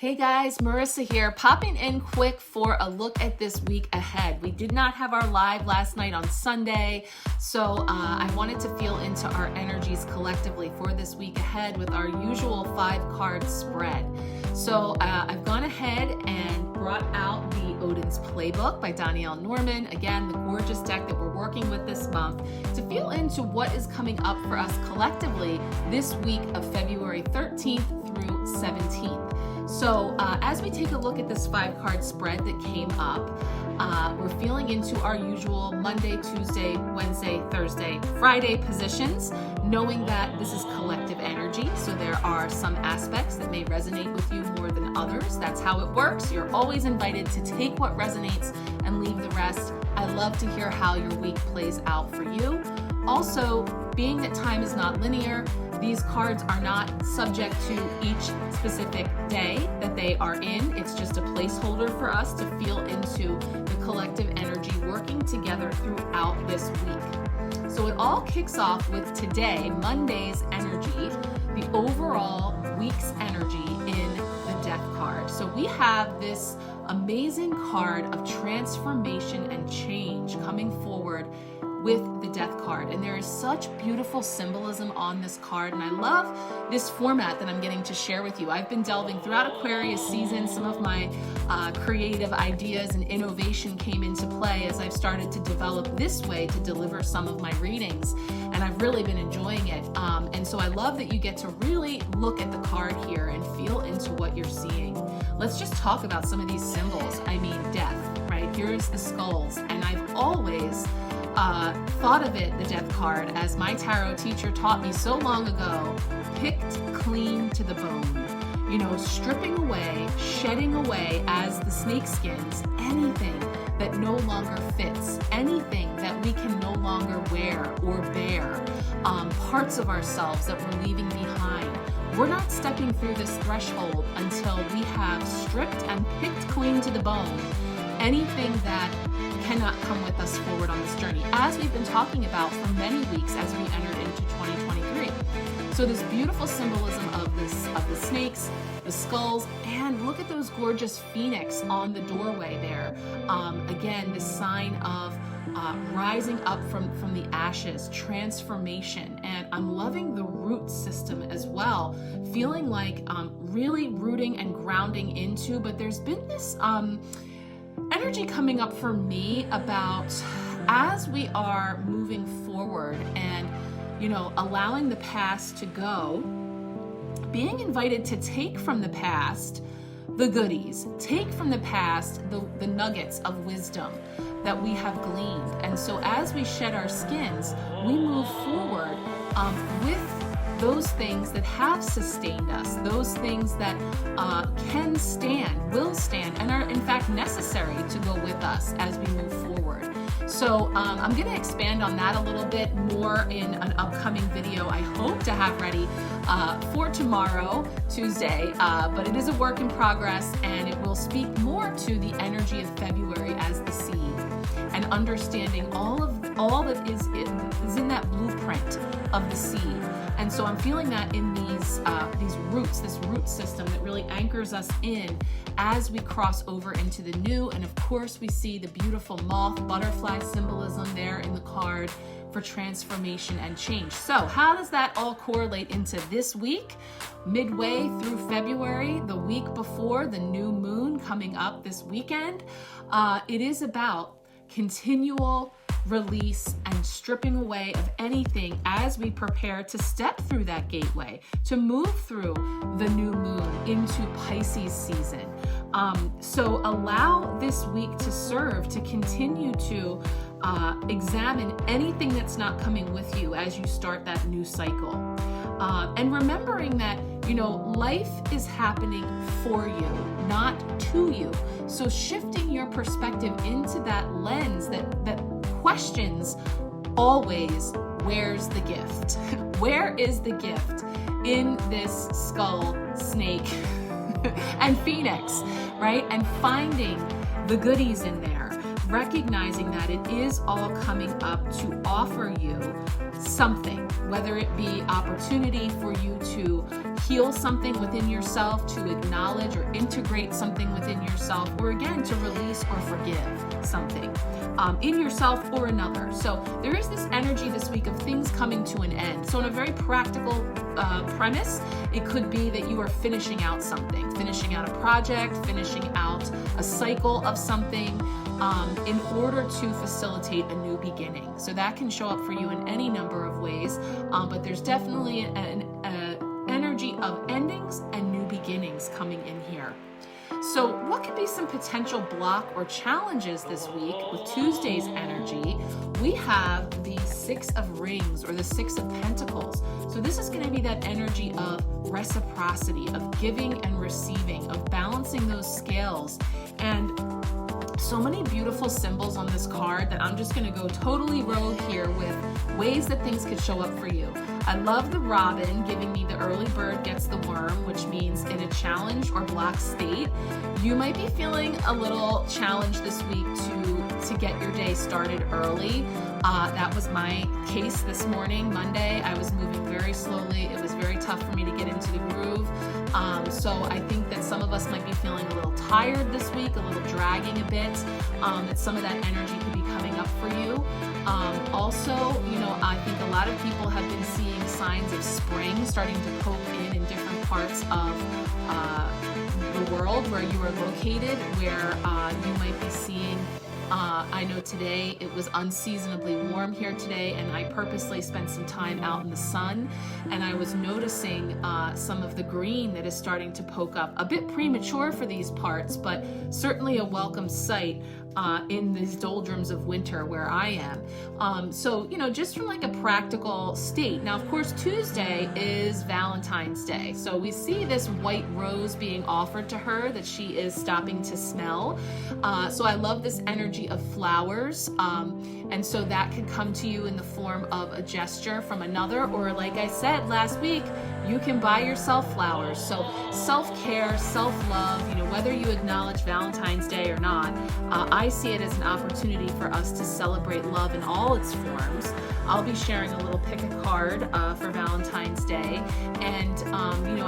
Hey guys, Marissa here, popping in quick for a look at this week ahead. We did not have our live last night on Sunday, so I wanted to feel into our energies collectively for this week ahead with our usual 5-card spread. So I've gone ahead and brought out the Odin's Playbook by Dani'el Norman. Again, the gorgeous deck that we're working with this month to feel into what is coming up for us collectively this week of February 13th through 17th. So as we take a look at this 5-card spread that came up, we're feeling into our usual Monday, Tuesday, Wednesday, Thursday, Friday positions, knowing that this is collective energy. So there are some aspects that may resonate with you more than others. That's how it works. You're always invited to take what resonates and leave the rest. I love to hear how your week plays out for you. Also, being that time is not linear, these cards are not subject to each specific day that they are in. It's just a placeholder for us to feel into the collective energy working together throughout this week. So it all kicks off with today, Monday's energy, the overall week's energy in the Death card. So we have this amazing card of transformation and change coming forward with the Death card, and there is such beautiful symbolism on this card, and I love this format that I'm getting to share with you. I've been delving throughout Aquarius season. Some of my creative ideas and innovation came into play as I've started to develop this way to deliver some of my readings, and I've really been enjoying it. And so I love that you get to really look at the card here and feel into what you're seeing. Let's just talk about some of these symbols. I mean, death, right? Here's the skulls, and I've always thought of it, the Death card, as my tarot teacher taught me so long ago, picked clean to the bone. You know, stripping away, shedding away as the snake skins, anything that no longer fits, anything that we can no longer wear or bear, parts of ourselves that we're leaving behind. We're not stepping through this threshold until we have stripped and picked clean to the bone anything that cannot come with us forward on this journey, as we've been talking about for many weeks as we entered into 2023. So this beautiful symbolism of the snakes, the skulls, and look at those gorgeous phoenix on the doorway there. Again, this sign of rising up from the ashes, transformation, and I'm loving the root system as well, feeling like really rooting and grounding into, but there's been this energy coming up for me about as we are moving forward and, you know, allowing the past to go, being invited to take from the past the goodies, take from the past the nuggets of wisdom that we have gleaned. And so as we shed our skins, we move forward with those things that have sustained us, those things that can stand, will stand, and are in fact necessary to go with us as we move forward. So I'm going to expand on that a little bit more in an upcoming video I hope to have ready for tomorrow, Tuesday, but it is a work in progress, and it will speak more to the energy of February as the seed and understanding all that is in that blueprint of the seed. And so I'm feeling that in these roots, this root system that really anchors us in as we cross over into the new. And of course, we see the beautiful moth butterfly symbolism there in the card for transformation and change. So how does that all correlate into this week? Midway through February, the week before the new moon coming up this weekend, it is about continual release and stripping away of anything as we prepare to step through that gateway, to move through the new moon into Pisces season. So allow this week to serve to continue to examine anything that's not coming with you as you start that new cycle. And remembering that, you know, life is happening for you, not to you. So shifting your perspective into that lens that questions always, where's the gift? Where is the gift in this skull, snake, and phoenix, right? And finding the goodies in there, recognizing that it is all coming up to offer you something, whether it be opportunity for you to heal something within yourself, to acknowledge or integrate something within yourself, or again, to release or forgive something in yourself or another. So there is this energy this week of things coming to an end. So in a very practical premise, it could be that you are finishing out something, finishing out a project, finishing out a cycle of something in order to facilitate a new beginning. So that can show up for you in any number of ways, but there's definitely an energy of endings and new beginnings coming in here. So what could be some potential block or challenges this week with Tuesday's energy? We have the Six of Rings, or the Six of Pentacles. So this is going to be that energy of reciprocity, of giving and receiving, of balancing those scales. And so many beautiful symbols on this card that I'm just going to go totally rogue here with ways that things could show up for you. I love the robin giving me the early bird gets the worm, which means in a challenge or block state, you might be feeling a little challenged this week to get your day started early. That was my case this morning, Monday. I was moving very slowly. It was very tough for me to get into the groove. So I think that some of us might be feeling a little tired this week, a little dragging a bit, that some of that energy could be coming up for you. Also, I think a lot of people have been seeing signs of spring starting to poke in different parts of the world where you are located, where you might be seeing I know today it was unseasonably warm here today, and I purposely spent some time out in the sun, and I was noticing some of the green that is starting to poke up. A bit premature for these parts, but certainly a welcome sight in these doldrums of winter where I am. So, just from like a practical state. Now, of course, Tuesday is Valentine's Day. So we see this white rose being offered to her that she is stopping to smell. So I love this energy of flowers. And so that can come to you in the form of a gesture from another, or like I said last week, you can buy yourself flowers. So self-care, self-love, whether you acknowledge Valentine's Day or not, I see it as an opportunity for us to celebrate love in all its forms. I'll be sharing a little pick a card for Valentine's Day. And,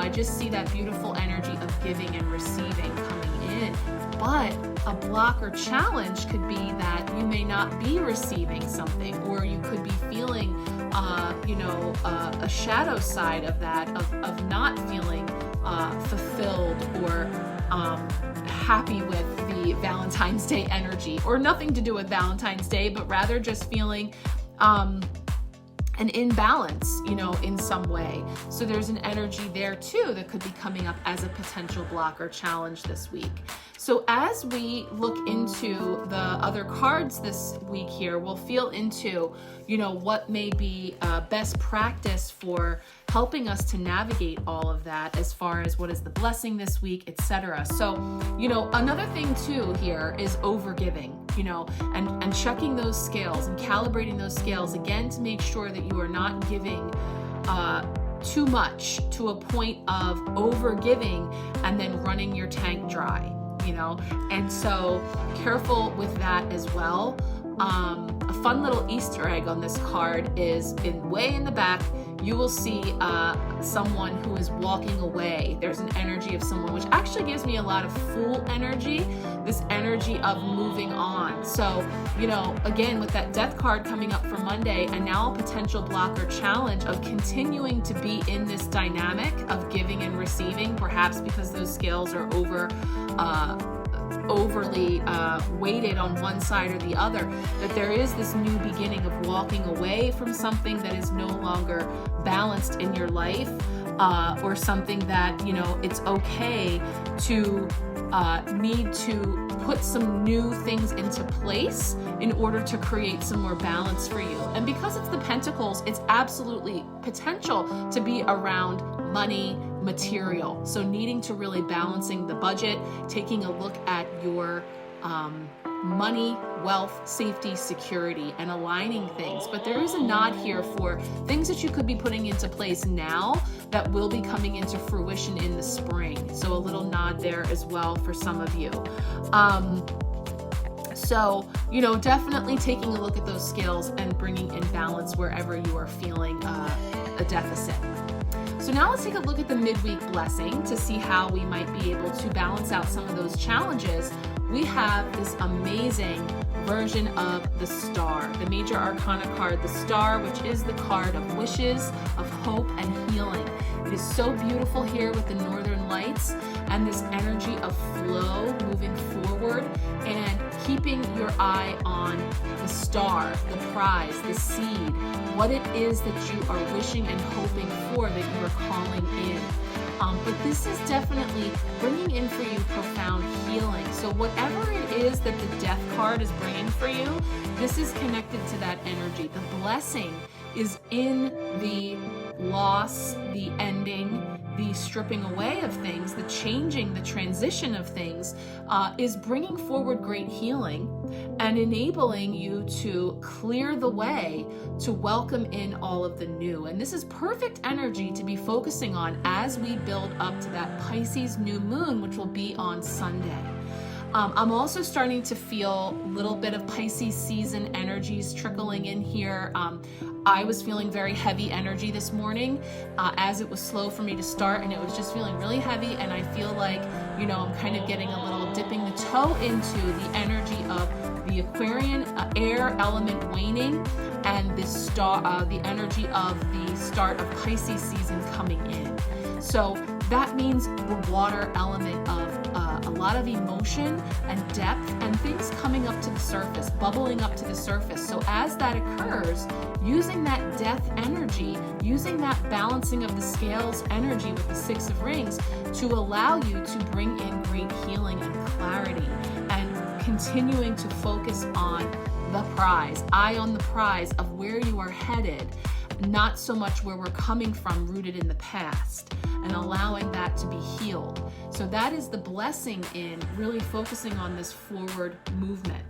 I just see that beautiful energy of giving and receiving coming in. But a block or challenge could be that you may not be receiving something, or you could be feeling, a shadow side of that, of not feeling fulfilled or happy with the Valentine's Day energy, or nothing to do with Valentine's Day, but rather just feeling an imbalance, in some way. So there's an energy there too that could be coming up as a potential block or challenge this week. So as we look into the other cards this week here, we'll feel into, what may be best practice for helping us to navigate all of that, as far as what is the blessing this week, etc. So, another thing too here is overgiving, and checking those scales and calibrating those scales again to make sure that you are not giving too much to a point of overgiving and then running your tank dry. And so careful with that as well. A fun little Easter egg on this card is way in the back, you will see someone who is walking away. There's an energy of someone, which actually gives me a lot of Fool energy, this energy of moving on. So, again, with that Death card coming up for Monday, and now a potential block or challenge of continuing to be in this dynamic of giving and receiving, perhaps because those scales are overly weighted on one side or the other, that there is this new beginning of walking away from something that is no longer balanced in your life, or something that, it's okay to need to put some new things into place in order to create some more balance for you. And because it's the Pentacles, it's absolutely potential to be around money, material. So needing to really balancing the budget, taking a look at your money, wealth, safety, security, and aligning things. But there is a nod here for things that you could be putting into place now that will be coming into fruition in the spring. So a little nod there as well for some of you. So, definitely taking a look at those scales and bringing in balance wherever you are feeling a deficit. So So now let's take a look at the midweek blessing to see how we might be able to balance out some of those challenges. We have this amazing version of the star, the major arcana card, the star, which is the card of wishes, of hope, and healing. It is so beautiful here with the northern lights and this energy of flow moving forward and keeping your eye on the star, the prize, the seed, what it is that you are wishing and hoping for, that you are calling in. But this is definitely bringing in for you profound healing. So whatever it is that the death card is bringing for you, this is connected to that energy. The blessing is in the loss, the ending, the stripping away of things, the changing, the transition of things, is bringing forward great healing and enabling you to clear the way to welcome in all of the new. And this is perfect energy to be focusing on as we build up to that Pisces new moon, which will be on Sunday. I'm also starting to feel a little bit of Pisces season energies trickling in here. I was feeling very heavy energy this morning as it was slow for me to start, and it was just feeling really heavy, and I feel like, you know, I'm kind of getting a little dipping the toe into the energy of the Aquarian air element waning and the star, the energy of the start of Pisces season coming in. So that means the water element of a lot of emotion and depth and things coming up to the surface, bubbling up to the surface. So as that occurs, using that death energy, using that balancing of the scales energy with the Six of Rings to allow you to bring in great healing and clarity and continuing to focus on the prize, eye on the prize of where you are headed, not so much where we're coming from, rooted in the past, and allowing that to be healed. So that is the blessing in really focusing on this forward movement.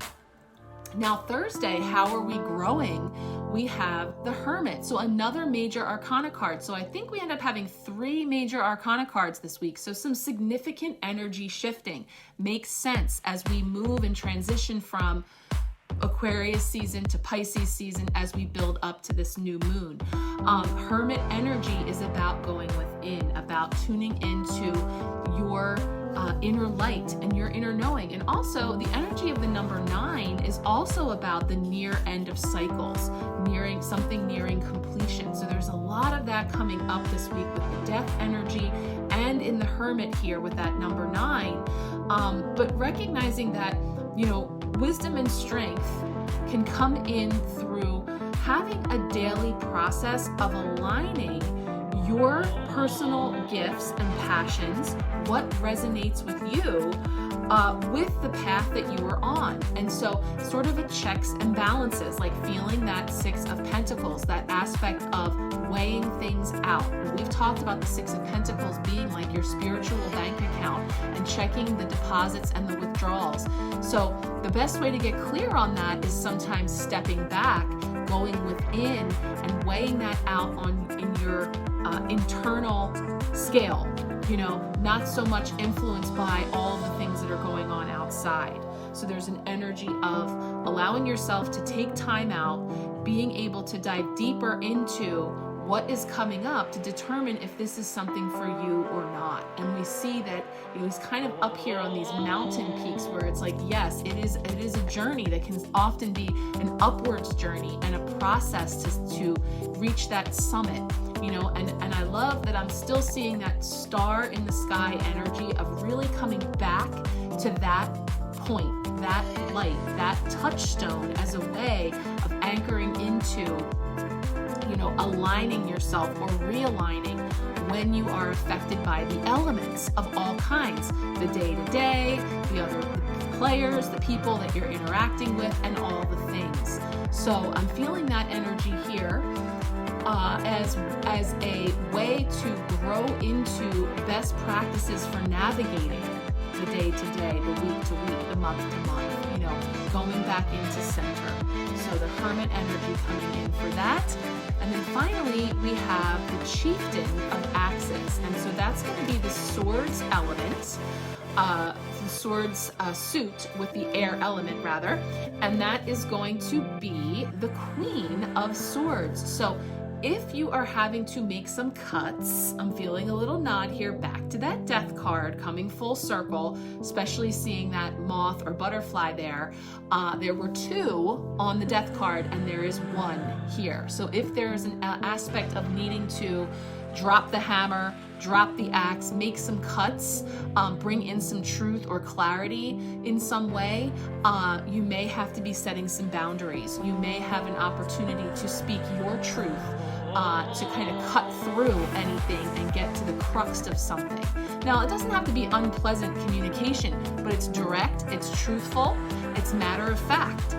Now Thursday, how are we growing? We have the Hermit, so another major arcana card. So I think we end up having 3 major arcana cards this week. So some significant energy shifting makes sense as we move and transition from Aquarius season to Pisces season as we build up to this new moon. Hermit energy is about going within, about tuning into your inner light and your inner knowing. And also the energy of the number 9 is also about the near end of cycles, nearing completion. So there's a lot of that coming up this week with the death energy and in the Hermit here with that number 9. But recognizing that, you know, wisdom and strength can come in through having a daily process of aligning your personal gifts and passions, what resonates with you, with the path that you are on. And so sort of a checks and balances, like feeling that Six of Pentacles, that aspect of weighing things out. And we've talked about the Six of Pentacles being like your spiritual bank account and checking the deposits and the withdrawals. So the best way to get clear on that is sometimes stepping back, going within and weighing that out in your internal scale, you know, not so much influenced by all the things that are going on outside. So there's an energy of allowing yourself to take time out, being able to dive deeper into what is coming up to determine if this is something for you or not. And we see that he's kind of up here on these mountain peaks where it's like, yes, it is a journey that can often be an upwards journey and a process to reach that summit, you know, and I love that I'm still seeing that star in the sky energy of really coming back to that point, that light, that touchstone as a way of anchoring into, you know, aligning yourself or realigning when you are affected by the elements of all kinds, the day-to-day, the other players, the people that you're interacting with, and all the things. So I'm feeling that energy here as a way to grow into best practices for navigating the day-to-day, the week-to-week, the month-to-month, you know, going back into center. So the Hermit energy coming in for that. And then finally, we have the Chieftain of Axes. And so that's going to be the Swords element, the Swords suit with the air element rather. And that is going to be the Queen of Swords. So if you are having to make some cuts, I'm feeling a little nod here back to that death card coming full circle, especially seeing that moth or butterfly there. There were 2 on the death card and there is 1 here. So if there's an aspect of needing to drop the hammer, drop the axe, make some cuts, bring in some truth or clarity in some way, you may have to be setting some boundaries. You may have an opportunity to speak your truth, to kind of cut through anything and get to the crux of something. Now, it doesn't have to be unpleasant communication, but it's direct, it's truthful, it's matter of fact.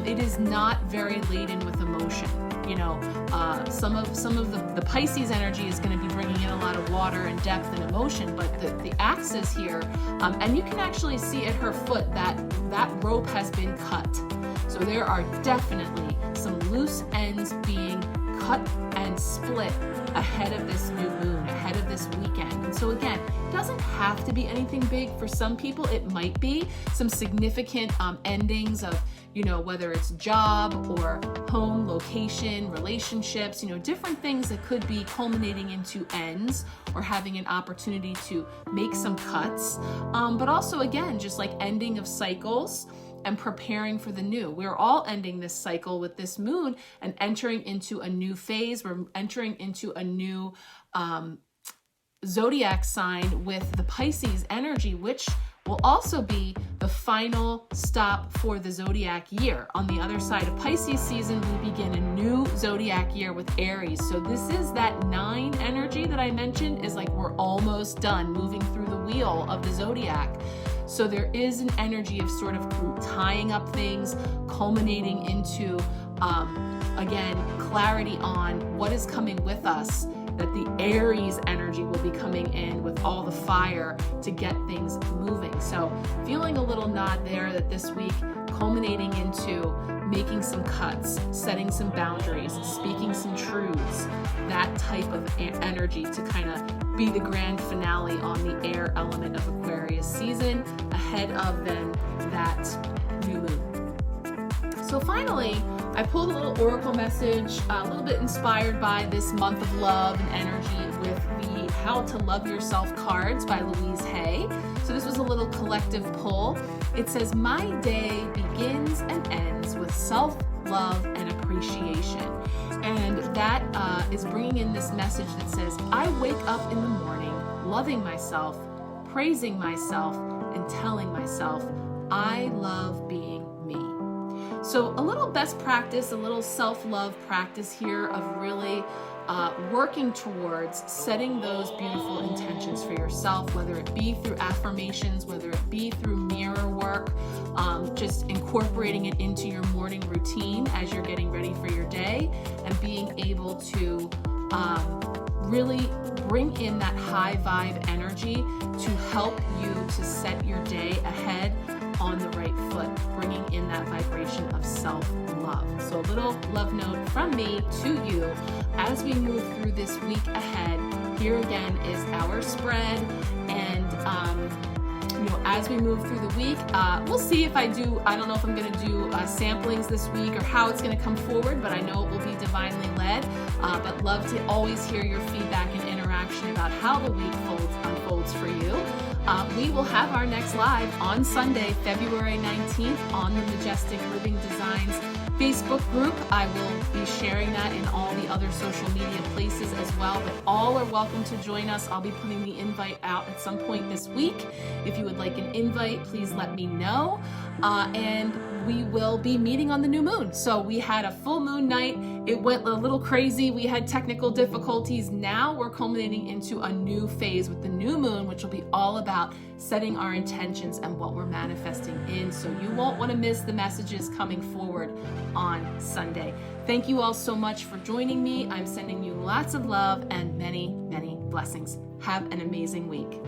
It is not very laden with emotion. You know, some of the Pisces energy is going to be bringing in a lot of water and depth and emotion, but the axis here, and you can actually see at her foot that rope has been cut. So there are definitely some loose ends being cut and split ahead of this new moon, ahead of this weekend. And so again, it doesn't have to be anything big. For some people, it might be some significant endings of, you know, whether it's job or home, location, relationships, you know, different things that could be culminating into ends or having an opportunity to make some cuts. But also, again, just like ending of cycles and preparing for the new. We're all ending this cycle with this moon and entering into a new phase. We're entering into a new zodiac sign with the Pisces energy, which will also be the final stop for the zodiac year. On the other side of Pisces season, we begin a new zodiac year with Aries. So this is that 9 energy that I mentioned, is like we're almost done moving through the wheel of the zodiac. So there is an energy of sort of tying up things, culminating into, again, clarity on what is coming with us, that the Aries energy will be coming in with all the fire to get things moving. So feeling a little nod there that this week culminating into making some cuts, setting some boundaries, speaking some truths, that type of energy to kind of be the grand finale on the air element of Aquarius season ahead of then that new moon. So finally, I pulled a little oracle message, a little bit inspired by this month of love and energy with the How to Love Yourself cards by Louise Hay. So this was a little collective pull. It says, my day begins and ends with self-love and appreciation. And that is bringing in this message that says, I wake up in the morning loving myself, praising myself, and telling myself, I love being me. So a little best practice, a little self-love practice here of really working towards setting those beautiful intentions for yourself, whether it be through affirmations, whether it be through mirror work, just incorporating it into your morning routine as you're getting ready for your day, and being able to really bring in that high vibe energy to help you to set your day ahead on the right foot, bringing in that vibration of self-love. So a little love note from me to you as we move through this week ahead. Here again is our spread, and as we move through the week, we'll see if I don't know if I'm going to do samplings this week or how it's going to come forward, but I know it will be divinely led. But love to always hear your feedback and interaction about how the week unfolds for you. We will have our next live on Sunday, February 19th on the Majestic Living Designs Facebook group. I will be sharing that in all the other social media places as well, but all are welcome to join us. I'll be putting the invite out at some point this week. If you would like an invite, please let me know. And we will be meeting on the new moon. So we had a full moon night. It went a little crazy. We had technical difficulties. Now we're culminating into a new phase with the new moon, which will be all about setting our intentions and what we're manifesting in. So you won't want to miss the messages coming forward on Sunday. Thank you all so much for joining me. I'm sending you lots of love and many, many blessings. Have an amazing week.